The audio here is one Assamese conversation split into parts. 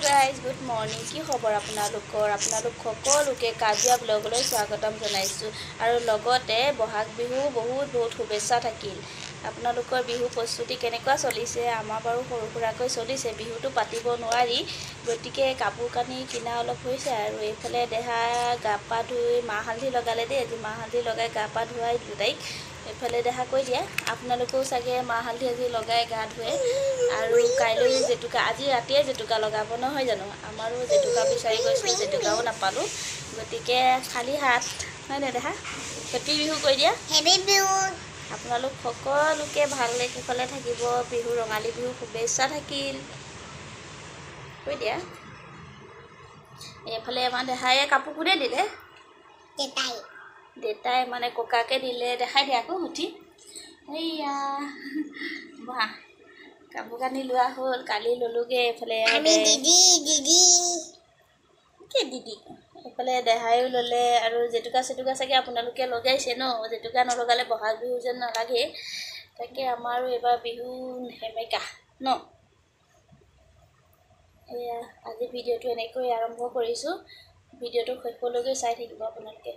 গাইজ গুড মৰ্নিং কি খবৰ আপোনালোক সকলোকে কাজিয়া ব্লগলৈ স্বাগতম জনাইছোঁ আৰু লগতে বহাগ বিহু বহুত শুভেচ্ছা থাকিল আপোনালোকৰ বিহু প্ৰস্তুতি কেনেকুৱা চলিছে আমাৰ বাৰু সৰু সুৰাকৈ চলিছে বিহুটো পাতিব নোৱাৰি গতিকে কাপোৰ কানি কিনা অলপ হৈছে আৰু এইফালে দেহা গা পা ধুই মাহ হালধি লগালে দেই আজি মাহ হালধি লগাই গা পা ধুৱাই দুটাইক এইফালে দেখা কৈ দিয়া আপোনালোকেও চাগে মাহ হালধি আজি লগাই গা ধুৱে আৰু কাইলৈ জেতুকা আজি ৰাতিয়ে জেতুকা লগাব নহয় জানো আমাৰো জেতুকা বিচাৰি গৈছিলোঁ জেতুকাও নাপালোঁ গতিকে খালী হাত হয় নাই দেখা হেপী বিহু কৈ দিয়া হেপী বিহু আপোনালোক সকলোকে ভালে কুশলে থাকিব বিহু ৰঙালী বিহু শুভেচ্ছা থাকিল কৈ দিয়া এইফালে আমাৰ দেহায়ে কাপোৰ কোনে দিলে দেউতাই মানে ককাকে দিলে দেখাই দিয়া আকৌ উঠি এইয়া বাহ কাপোৰ কানি লোৱা হ'ল কালি ল'লোগৈ এইফালে দিদি এইফালে দেহাইও ল'লে আৰু জেতুকা চেতুকা চাগে আপোনালোকে লগাইছে ন জেতুকা নলগালে বহাগ বিহু যেন নালাগে তাকে আমাৰো এইবাৰ বিহু সেমেকা ন এয়া আজি ভিডিঅ'টো এনেকৈ আৰম্ভ কৰিছোঁ ভিডিঅ'টো শেষলৈকে চাই থাকিব আপোনালোকে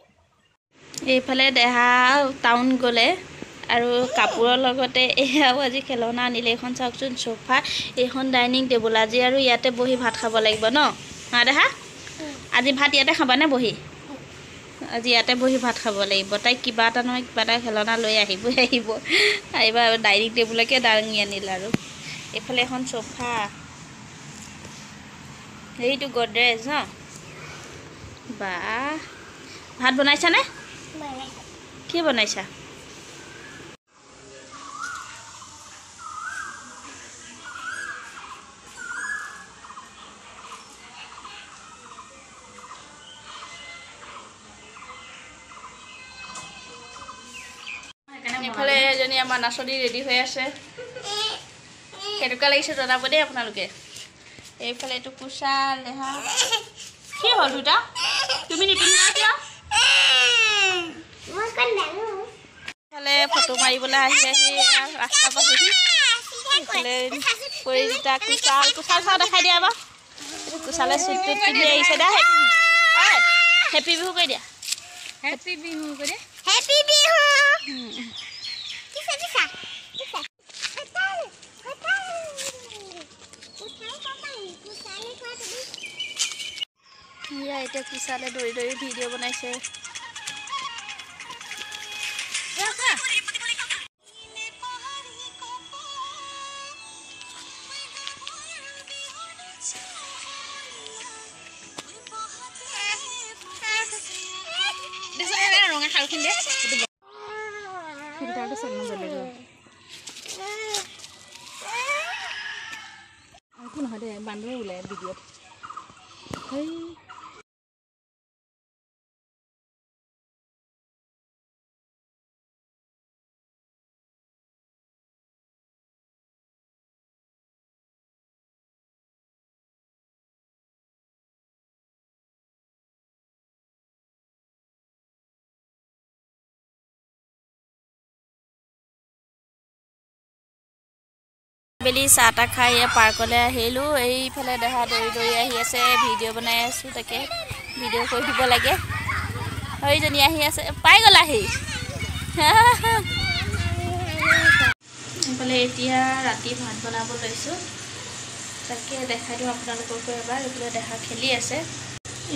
এইফালে দেহা টাউন গ'লে আৰু কাপোৰৰ লগতে এয়াও আজি খেলনা আনিলে এইখন চাওকচোন সোফা এইখন ডাইনিং টেবুল আজি আৰু ইয়াতে বহি ভাত খাব লাগিব ন হা দেহা আজি ভাত ইয়াতে খাবানে বহি আজি ইয়াতে বহি ভাত খাব লাগিব তাইক কিবা এটা নহয় কিবা এটা খেলনা লৈ আহিব ডাইনিং টেবুলকে দাঙি আনিলে আৰু এইফালে এখন সোফা সেইটো গডৰেজ ন বা ভাত বনাইছানে কি বনাইছা এইফালে এজনী আমাৰ নাচনী ৰেডি হৈ আছে কেনেকুৱা লাগিছে জনাব দেই আপোনালোকে এইফালে এইটো কুচা লেহা কি হ'ল দুটা তুমি নিপিন্ধিলা কিয় এইফালে ফটো মাৰিবলৈ আহি ৰাস্তা পাছেহি এইফালে কৰি দুটা কুচাল চাওঁ দেখাই দিয়া বাৰু এইটো কুচালে চুটটোত পিন্ধি আহিছে দা হেপী বিহু কৈ দিয়া হেপী বিহু কৈ দিয়া হেপী বিহু এতিয়া কুচালে দৌৰি দৌৰি ভিডিঅ' বনাইছে ৰঙা খালখিনি দে ফিল্টাৰটো চাব বেলেগ একো নহয় দে বান্দৰে ওলাই ভিডিঅ'ত সেই আবেলি চাহ তাহ খাই পাৰ্কলৈ আহিলোঁ এইফালে দেহা দৌৰি দৌৰি আহি আছে ভিডিঅ' বনাই আছোঁ তাকে ভিডিঅ' কৰি দিব লাগে সেইজনী আহি আছে পাই গ'লা আহি এইফালে এতিয়া ৰাতি ভাত বনাব লৈছোঁ তাকে দেখাই দিওঁ আপোনালোককো এবাৰ এইফালে দেহা খেলি আছে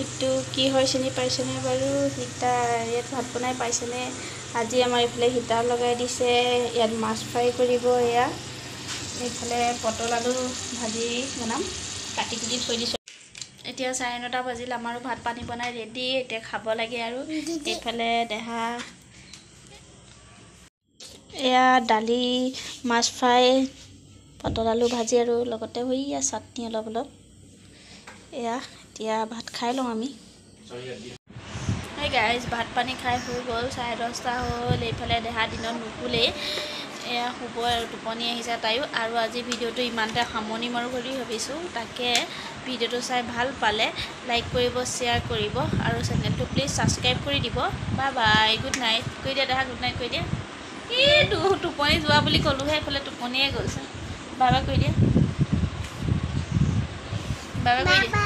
এইটো কি হয় চিনি পাইছেনে বাৰু হিটাৰ ইয়াত ভাত বনাই পাইছেনে আজি আমাৰ এইফালে হিটাৰ লগাই দিছে ইয়াত মাছ ফ্ৰাই কৰিব এয়া এইফালে পটল আলু ভাজি বনাম কাটি কুটি থৈ দিছোঁ এতিয়া 9:30 বাজিল আমাৰো ভাত পানী বনাই ৰেডি এতিয়া খাব লাগে আৰু এইফালে দেহা এয়া দালি মাছ ফ্ৰাই পটল আলু ভাজি আৰু লগতে হৈয়া চাটনি অলপ এয়া এতিয়া ভাত খাই লওঁ আমি গাইজ ভাত পানী খাই হৈ গ'ল 10:30 হ'ল এইফালে দেহা দিনত নুশুলেই এয়া শুব আৰু টোপনি আহিছে তাইও আৰু আজি ভিডিঅ'টো ইমানতে সামৰণি মাৰোঁ বুলি ভাবিছোঁ তাকে ভিডিঅ'টো চাই ভাল পালে লাইক কৰিব শ্বেয়াৰ কৰিব আৰু চেনেলটো প্লিজ ছাবস্ক্ৰাইব কৰি দিব বাই বাই গুড নাইট কৈ দিয়া দেহা গুড নাইট কৈ দিয়া টোপনি যোৱা বুলি ক'লোহে এইফালে টোপনিয়ে গ'লছে বাই বাই কৈ দিয়া বাবা কৰি দে